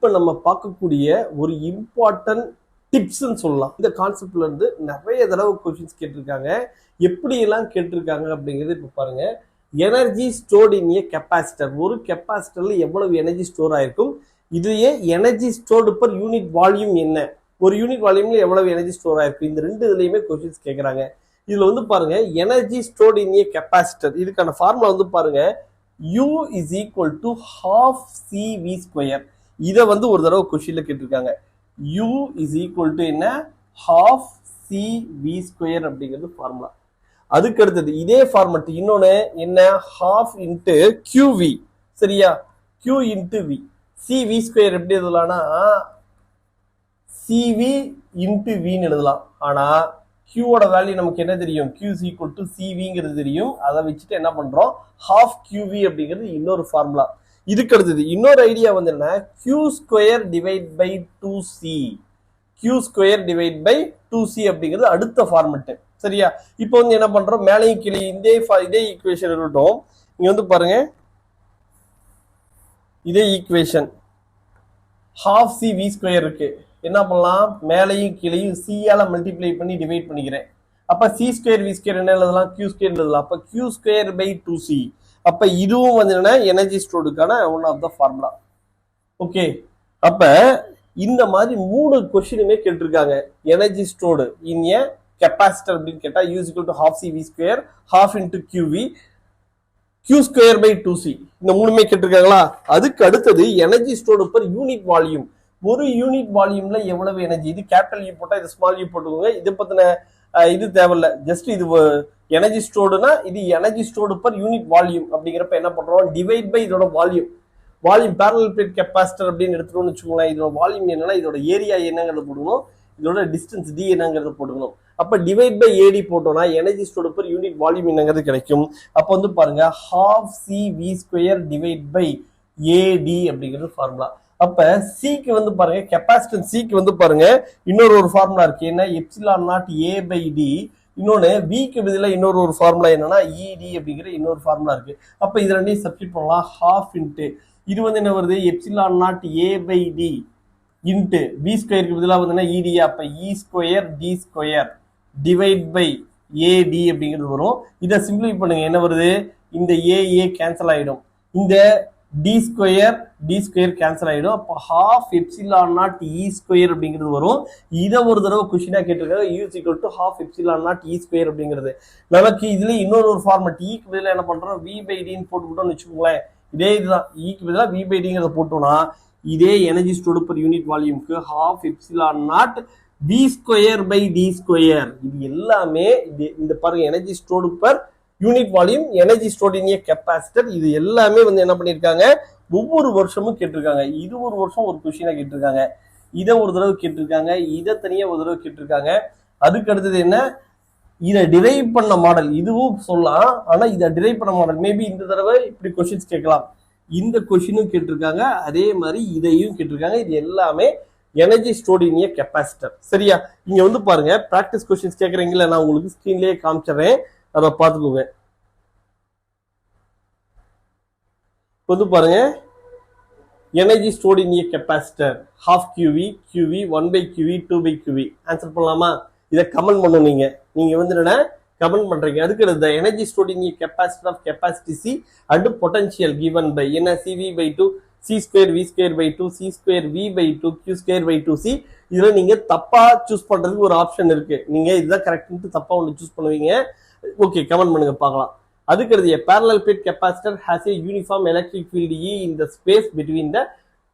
இப்போ நம்ம பார்க்கக்கூடிய ஒரு இம்பார்ட்டன்ட் டிப்ஸ்ன்னு சொல்லலாம். இந்த கான்செப்ட்ல இருந்து நிறைய தடவை கொஸ்டின்ஸ் கேட்டிருக்காங்க. எப்படியெல்லாம் கேட்டிருக்காங்க அப்படிங்கிறது இப்போ பாருங்க. Energy stored in a capacitor. ஒரு கெப்பாசிட்டர்ல எவ்வளவு எனர்ஜி ஸ்டோர் ஆயிருக்கும், இதுலயே energy stored per unit volume என்ன, ஒரு யூனிட் வால்யூம்ல எவ்வளவு எனர்ஜி ஸ்டோர் ஆயிருக்கும், இந்த ரெண்டு இதுலயுமே கொஸ்டின்ஸ் கேட்கறாங்க. இதுல வந்து பாருங்க, energy stored in a capacitor, இதுக்கான ஃபார்முலா வந்து பாருங்க, U is equal to half CV square. இதை வந்து ஒரு தடவை கொஸ்டின்ல கேட்டிருக்காங்க. U is equal to என்ன, half CV square அப்படிங்கிறது ஃபார்முலா. அதுக்கு அடுத்தது இதே ஃபார்மட் இன்னொன்னு என்ன, half into QV. சரியா, Q into V. CV square எப்படி எழுதலாம்னா CV into V ன்னு எழுதலாம். ஆனா Q ஓட வேல்யூ நமக்கு என்ன தெரியும், Q is equal to CVங்கிறது தெரியும். அதை வச்சுட்டு என்ன பண்றோம், half QV அப்படிங்கிறது இன்னொரு ஃபார்முலா. இதுக்கு அடுத்தது இன்னொரு ஐடியா வந்து என்ன, Q square divide by 2C. Q square divide by 2C அப்படிங்கிறது அடுத்த ஃபார்மெட். சரியா, இப்போ வந்து என்ன பண்றோம், மேலையும் கீழே இதே ஈக்குவேஷன் இருக்கட்டும். இங்க வந்து பாருங்க, இதே ஈக்குவேஷன் half CV ஸ்கொயர் இருக்கு. என்ன பண்ணலாம், மேலையும் கீழையும் C ஆல மல்டிப்ளை பண்ணி டிவைட் பண்ணிக்கிறேன். அப்ப C ஸ்கொயர் V ஸ்கொயர் என்ன எழுதலாம், Q ஸ்கொயர் எழுதலாம். அப்ப Q ஸ்கொயர் பை 2C. அப்ப இதுவும் வந்து என்ன, எனர்ஜி ஸ்டோர்டுக்கான one of the formula. Okay, அப்ப இந்த மாதிரி 3 கொஸ்டினுமே கேட்டிருக்காங்க. Energy stored in a capacitor அப்படின்னு கேட்டா U is equal to half CV square, half into QV, Q square by 2C. இந்த மூணுமே கேட்டிருக்காங்களா. அதுக்கு அடுத்தது energy stored per unit volume. ஒரு யூனிட் வால்யூம்ல எவ்வளவு எனர்ஜி, இது கேபிட்டல் யூ போட்டா இது ஸ்மால் யூ போட்டுக்கோங்க. இது பத்தின இது தேவையில்ல, ஜஸ்ட் இது எனர்ஜி ஸ்டோர்டுனா இது energy stored per unit volume அப்படிங்கிறப்ப என்ன பண்றோம், டிவைட் பை இதோட volume. Volume parallel plate capacitor அப்படின்னு எடுத்துட்டோம்னு வச்சுக்கோங்களேன். இதோட வால்யூம் என்னன்னா இதோட ஏரியா என்னங்கிறத போட்டுக்கணும், இதோட டிஸ்டன்ஸ் டி என்னங்கிறத போட்டுக்கணும். அப்ப டிவைட் பை ஏடி போட்டோம்னா energy stored per unit volume என்னங்கிறது கிடைக்கும். அப்ப வந்து பாருங்க, half CV square divide by ஏடி அப்படிங்கிறது ஃபார்முலா. அப்ப சிக்கு வந்து பாருங்க, கெப்பாசிட்டன்ஸ் சிக்கு வந்து பாருங்க இன்னொரு ஃபார்முலா இருக்கு. என்ன, epsilon naught A by d. இன்னொன்னு விக்கு பதில இன்னொரு ஃபார்முலா என்னன்னா இடி அப்படிங்கிற இன்னொரு ஃபார்முலா இருக்கு. அப்ப இது ரெண்டையும் சப்ஸ்டிட் பண்ணலாம். ஹாஃப் இன்ட்டு இது வந்து என்ன வருது, epsilon naught A by D into V ஸ்கொயருக்கு பதிலாக வந்து இடி. அப்ப E square D square divide by ஏடி அப்படிங்கிறது வரும். இதை சிம்பிளிஃபை பண்ணுங்க, என்ன வருது, இந்த ஏ கேன்சல் ஆயிடும், இந்த டி ஸ்கொயர் கேன்சல் ஆயிடும். அப்போ half epsilon not E square அப்படிங்கிறது வரும். இதை ஒரு தடவை கொஸ்டினா கேட்டிருக்காங்க, U is equal to half epsilon not E square அப்படிங்கிறது. நமக்கு இதுல இன்னொரு ஃபார்மட், ஈக்கு பதிலாக என்ன பண்றோம், வி பை டின்னு போட்டுக்கிட்டோம்னு வச்சுக்கோங்களேன். இதே இதுதான், ஈக்கு பதிலாக வி பை டிங்கிறத போட்டோம்னா இதே எனர்ஜி ஸ்டோர்டு பர் யூனிட் வால்யூம்க்கு half epsilon naught V square by D square. இது எல்லாமே இந்த பாருங்க, energy stored per unit volume, energy stored in a capacitor. இது எல்லாமே வந்து என்ன பண்ணிருக்காங்க, ஒவ்வொரு வருஷமும் கேட்டிருக்காங்க. இது ஒரு வருஷம் ஒரு கொஸ்டினா கேட்டிருக்காங்க, இதை ஒரு தடவை கேட்டிருக்காங்க, இதை தனியா ஒரு தடவை கேட்டிருக்காங்க. அதுக்கு அடுத்தது என்ன, இதை டிரைவ் பண்ண மாடல் இதுவும் சொல்லலாம். ஆனா இதை டிரைவ் பண்ண மாடல் மேபி இந்த தடவை இப்படி கொஸ்டின்ஸ் கேட்கலாம். இந்த கொஸ்டினும் கேட்டிருக்காங்க, அதே மாதிரி இதையும் கேட்டிருக்காங்க. இது எல்லாமே energy stored in a capacitor. சரியா, இங்க வந்து பாருங்க, பிராக்டிஸ் கொஸ்டின்ஸ் கேட்கறீங்களா, நான் உங்களுக்கு ஸ்கிரீன்லயே காமிச்சிடுறேன், அதை பார்த்துக்கோங்க. வந்து பாருங்க, energy stored in a capacitor half QV 1 by QV 2 by QV. Answer பண்ணலாமா, இதை கமெண்ட் பண்ணும். நீங்க வந்து என்ன கமெண்ட் பண்றீங்க. அதுக்கு அடுத்து energy stored in a capacitor of capacity C and potential given by என்ன, CV by 2 C square V square by 2 C square V by 2 Q square by 2C. இதுல நீங்க தப்பா சூஸ் பண்றதுக்கு ஒரு ஆப்ஷன் இருக்கு. நீங்க இதுதான் கரெக்ட்னு தப்பா ஒன்று சூஸ் பண்ணுவீங்க. ஓகே, கமெண்ட் பண்ணுங்க பார்க்கலாம். அதுக்கு அடுத்து, a parallel plate capacitor has a uniform electric field E in the space between the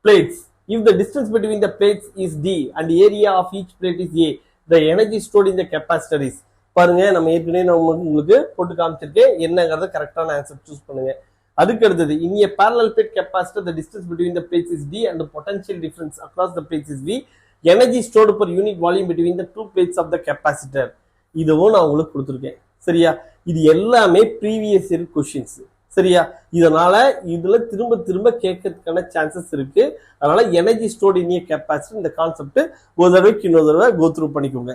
plates. If the distance between the plates is D and the area of each plate is A, the energy stored in the capacitor is. பாருங்க, நம்ம ஏற்கனவே உங்களுக்கு போட்டு காமிச்சிருக்கேன், என்னங்கிறத கரெக்டான answer choose பண்ணுங்க. அதுக்கு அடுத்தது, in a parallel plate capacitor the distance between the plates is D and the potential difference across the plates is V. Energy stored per unit volume between the two plates of the capacitor. இதுவும் நான் உங்களுக்கு கொடுத்துருக்கேன். சரியா, இது எல்லாமே previous year questions. சரியா, இதனால இதுல திரும்ப திரும்ப கேட்கறதுக்கான சான்சஸ் இருக்கு. அதனால energy stored in a capacitor இந்த கான்செப்ட் ஒரு தடவைக்கு இன்னொரு தடவை கோ த்ரூ பண்ணிக்கோங்க.